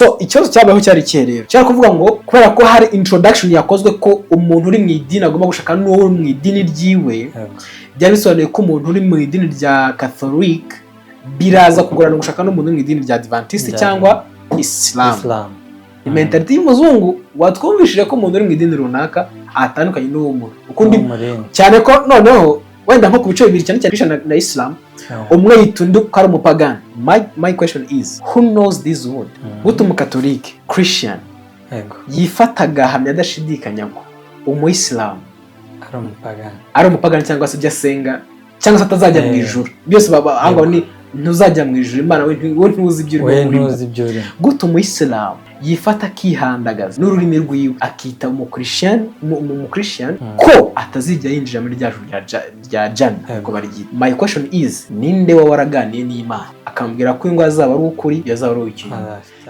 So ikibazo cyabayeho cyari cyerero cyari kuvuga ngo kubera ko hari introduction yakozwe ko umuntu uri mu idini agomba gushaka n'uwo mu idini ryiwe, byari bisobanuye ko umuntu uri mu idini rya Catholic biraza kugorana gushaka n'umuntu mu idini rya Adventist cyangwa Islam. Mentality y'umuzungu watwumvishije ko umuntu uri mu idini runaka atandukanye n'uwo muntu ukundi cyane ko noneho wenda nko ku bice bibiri cyane cyane na Islam umwe yitundu ko ari umupagani. My question is who knows this word? Gute umukatolike Christian yifataga hamya adashidikanya ngo umuyisilamu ari umupagani cyangwa se byasenga cyangwa se atazajya mu ijuru, byose baba ni ntuzajya mu ijuru, Imana we ntuzi ibyo uri. Gute umuyisilamu yifata akihandagaza n'ururimi rwiwe akita mu Christian ko atazijya yinjira muri rya jana ko barigita. My question is ninde waraganiye n'Imana akambwira ko ingwa azaba ari ukuri yazaba ari ukuri?